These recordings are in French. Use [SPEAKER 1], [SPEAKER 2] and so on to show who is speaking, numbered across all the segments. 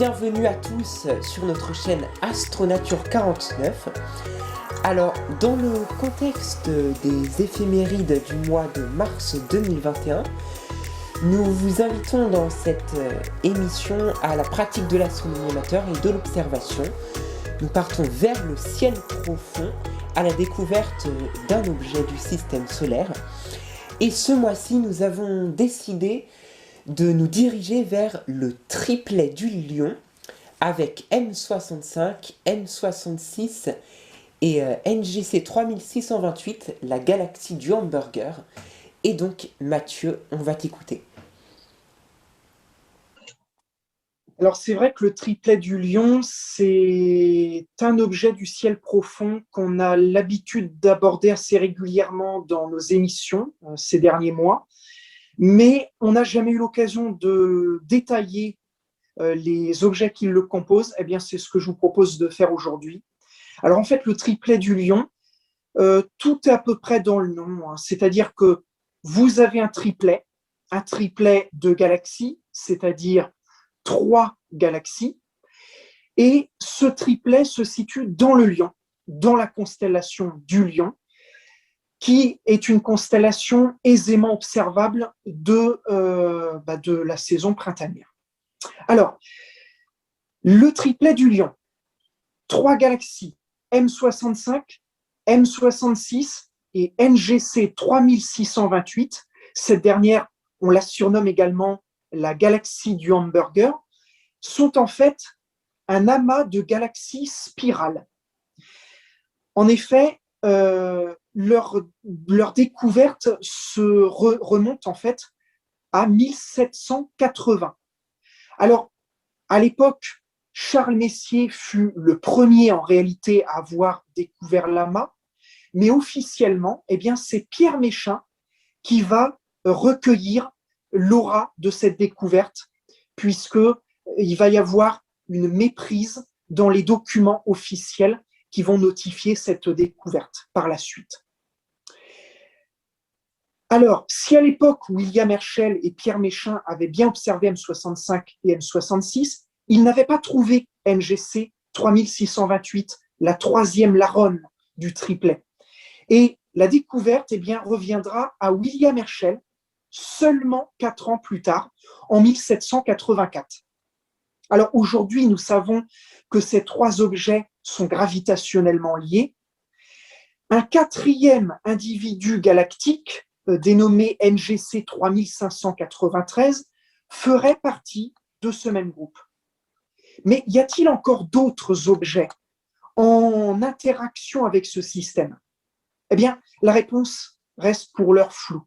[SPEAKER 1] bienvenue à tous sur notre chaîne Astronature 49. Alors, dans le contexte des éphémérides du mois de mars 2021, nous vous invitons dans cette émission à la pratique de l'astronomie amateur et de l'observation. Nous partons vers le ciel profond à la découverte d'un objet du système solaire. Et ce mois-ci, nous avons décidé de nous diriger vers le triplet du Lion avec M65, M66 et NGC 3628, la galaxie du hamburger. Et donc, Mathieu, on va t'écouter.
[SPEAKER 2] Alors, c'est vrai que le triplet du Lion, c'est un objet du ciel profond qu'on a l'habitude d'aborder assez régulièrement dans nos émissions ces derniers mois, mais on n'a jamais eu l'occasion de détailler les objets qui le composent. Eh bien, c'est ce que je vous propose de faire aujourd'hui. Alors, en fait, le triplet du Lion, tout est à peu près dans le nom, hein. C'est-à-dire que vous avez un triplet de galaxies, c'est-à-dire 3 galaxies, et ce triplet se situe dans le Lion, dans la constellation du Lion, qui est une constellation aisément observable de la saison printanière. Alors, le triplet du Lion, 3 galaxies, M65, M66 et NGC 3628. Cette dernière, on la surnomme également la galaxie du hamburger, sont en fait un amas de galaxies spirales. En effet, leur découverte remonte en fait à 1780. Alors, à l'époque, Charles Messier fut le premier en réalité à avoir découvert l'amas, mais officiellement, eh bien, c'est Pierre Méchain qui va recueillir l'aura de cette découverte, puisqu'il va y avoir une méprise dans les documents officiels qui vont notifier cette découverte par la suite. Alors, si à l'époque, William Herschel et Pierre Méchain avaient bien observé M65 et M66, ils n'avaient pas trouvé NGC 3628, la troisième larronne du triplet. Et la découverte reviendra à William Herschel seulement 4 ans plus tard, en 1784. Alors aujourd'hui, nous savons que ces 3 objets sont gravitationnellement liés. Un 4e individu galactique, dénommé NGC 3593, ferait partie de ce même groupe. Mais y a-t-il encore d'autres objets en interaction avec ce système ? Eh bien, la réponse reste pour l'heure floue.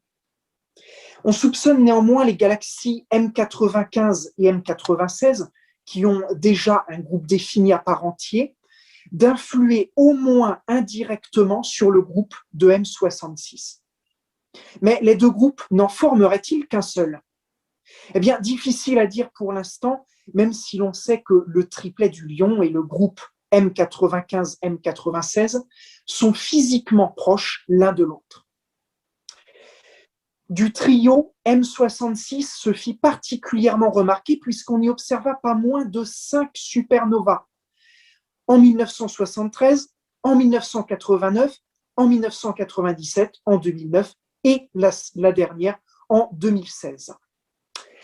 [SPEAKER 2] On soupçonne néanmoins les galaxies M95 et M96, qui ont déjà un groupe défini à part entière, d'influer au moins indirectement sur le groupe de M66. Mais les 2 groupes n'en formeraient-ils qu'un seul ? Eh bien, difficile à dire pour l'instant, même si l'on sait que le triplet du Lion et le groupe M95, M96 sont physiquement proches l'un de l'autre. Du trio, M66 se fit particulièrement remarquer puisqu'on y observa pas moins de 5 supernovas en 1973, en 1989, en 1997, en 2009 et la dernière en 2016.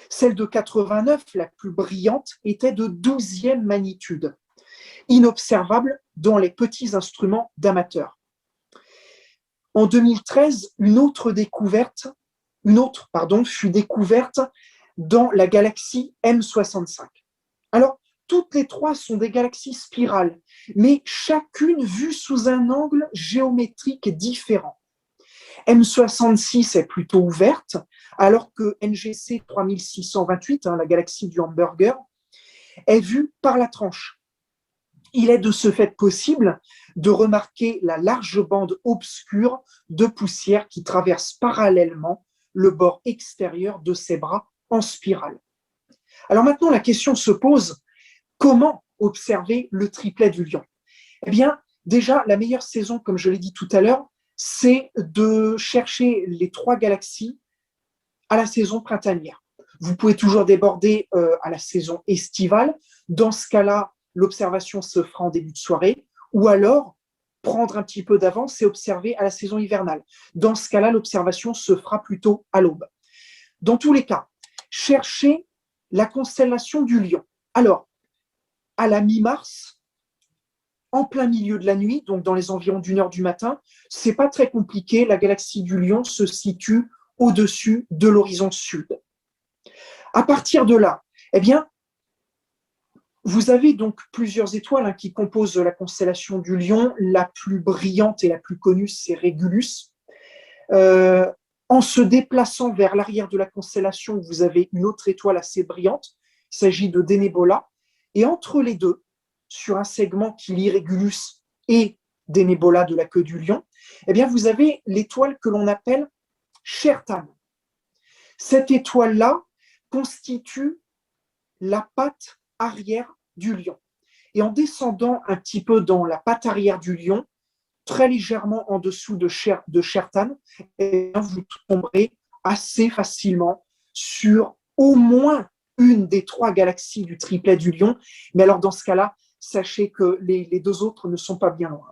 [SPEAKER 2] Celle de 89, la plus brillante, était de 12e magnitude, inobservable dans les petits instruments d'amateurs. En 2013, une autre fut découverte dans la galaxie M65. Alors, toutes les 3 sont des galaxies spirales, mais chacune vue sous un angle géométrique différent. M66 est plutôt ouverte, alors que NGC 3628, la galaxie du hamburger, est vue par la tranche. Il est de ce fait possible de remarquer la large bande obscure de poussière qui traverse parallèlement le bord extérieur de ses bras en spirale. Alors maintenant, la question se pose, comment observer le triplet du Lion ? Eh bien, déjà, la meilleure saison, comme je l'ai dit tout à l'heure, c'est de chercher les 3 galaxies à la saison printanière. Vous pouvez toujours déborder à la saison estivale. Dans ce cas-là, l'observation se fera en début de soirée. Ou alors, prendre un petit peu d'avance et observer à la saison hivernale. Dans ce cas-là, l'observation se fera plutôt à l'aube. Dans tous les cas, cherchez la constellation du Lion. Alors, à la mi-mars, en plein milieu de la nuit, donc dans les environs d'1 heure du matin, c'est pas très compliqué, la galaxie du Lion se situe au-dessus de l'horizon sud. À partir de là, eh bien, vous avez donc plusieurs étoiles qui composent la constellation du Lion. La plus brillante et la plus connue, c'est Régulus. En se déplaçant vers l'arrière de la constellation, vous avez une autre étoile assez brillante. Il s'agit de Denebola. Et entre les deux, sur un segment qui lie Régulus et Denebola de la queue du Lion, eh bien, vous avez l'étoile que l'on appelle Chertan. Cette étoile-là constitue la patte arrière du Lion. Et en descendant un petit peu dans la patte arrière du Lion, très légèrement en dessous de Chertan, eh bien, vous tomberez assez facilement sur au moins une des 3 galaxies du triplet du Lion. Mais alors, dans ce cas-là, sachez que les 2 autres ne sont pas bien loin.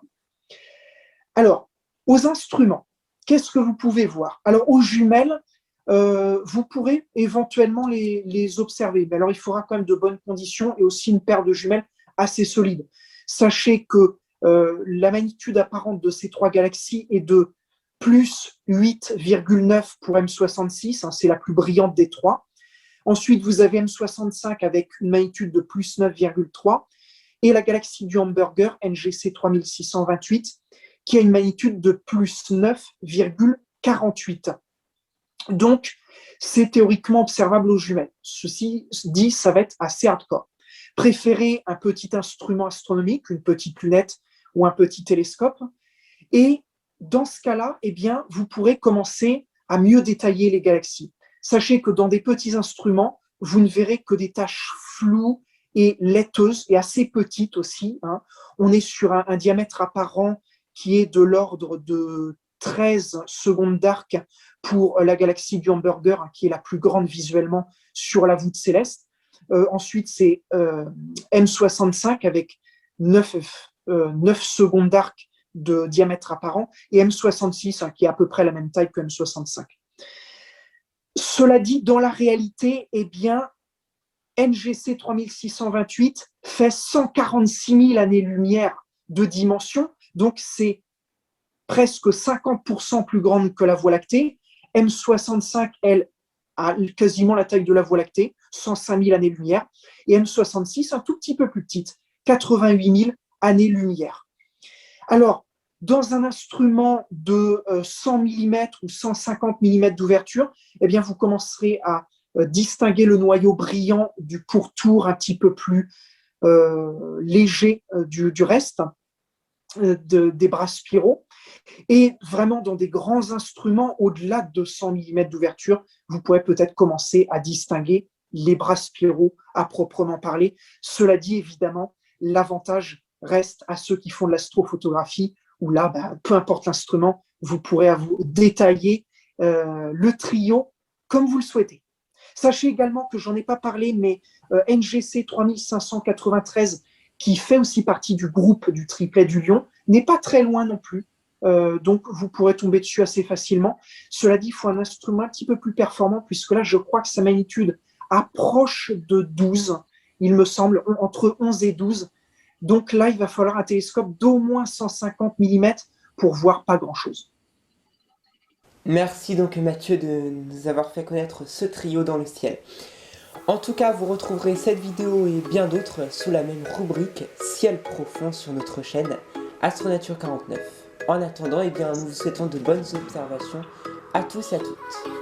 [SPEAKER 2] Alors, aux instruments, qu'est-ce que vous pouvez voir? Alors, aux jumelles, vous pourrez éventuellement les observer. Mais alors, il faudra quand même de bonnes conditions et aussi une paire de jumelles assez solide. Sachez que la magnitude apparente de ces 3 galaxies est de plus 8,9 pour M66, c'est la plus brillante des 3. Ensuite, vous avez M65 avec une magnitude de plus 9,3 et la galaxie du hamburger, NGC 3628, qui a une magnitude de plus 9,48. Donc, c'est théoriquement observable aux jumelles. Ceci dit, ça va être assez hardcore. Préférez un petit instrument astronomique, une petite lunette ou un petit télescope. Et dans ce cas-là, eh bien, vous pourrez commencer à mieux détailler les galaxies. Sachez que dans des petits instruments, vous ne verrez que des taches floues et laiteuses et assez petites aussi. On est sur un diamètre apparent qui est de l'ordre de 13 secondes d'arc pour la galaxie du hamburger, qui est la plus grande visuellement sur la voûte céleste. Ensuite, c'est M65 avec 9 secondes d'arc de diamètre apparent et M66 qui est à peu près la même taille que M65. Cela dit, dans la réalité, eh bien, NGC 3628 fait 146 000 années-lumière de dimension, donc c'est presque 50% plus grande que la Voie lactée. M65, elle, a quasiment la taille de la Voie lactée, 105 000 années-lumière, et M66, un tout petit peu plus petite, 88 000 années-lumière. Alors, dans un instrument de 100 mm ou 150 mm d'ouverture, eh bien, vous commencerez à distinguer le noyau brillant du pourtour un petit peu plus léger du reste des bras spiraux. Et vraiment, dans des grands instruments, au-delà de 100 mm d'ouverture, vous pourrez peut-être commencer à distinguer les bras spiraux à proprement parler. Cela dit, évidemment, l'avantage reste à ceux qui font de l'astrophotographie, où là, peu importe l'instrument, vous pourrez vous détailler le trio comme vous le souhaitez. Sachez également que j'en ai pas parlé, mais NGC 3593, qui fait aussi partie du groupe du triplet du Lion, n'est pas très loin non plus. Donc, vous pourrez tomber dessus assez facilement. Cela dit, il faut un instrument un petit peu plus performant, puisque là, je crois que sa magnitude approche de 12, il me semble, entre 11 et 12. Donc là, il va falloir un télescope d'au moins 150 mm pour voir pas grand-chose.
[SPEAKER 1] Merci donc Mathieu de nous avoir fait connaître ce trio dans le ciel. En tout cas, vous retrouverez cette vidéo et bien d'autres sous la même rubrique Ciel profond sur notre chaîne Astronature 49. En attendant, eh bien, nous vous souhaitons de bonnes observations à tous et à toutes.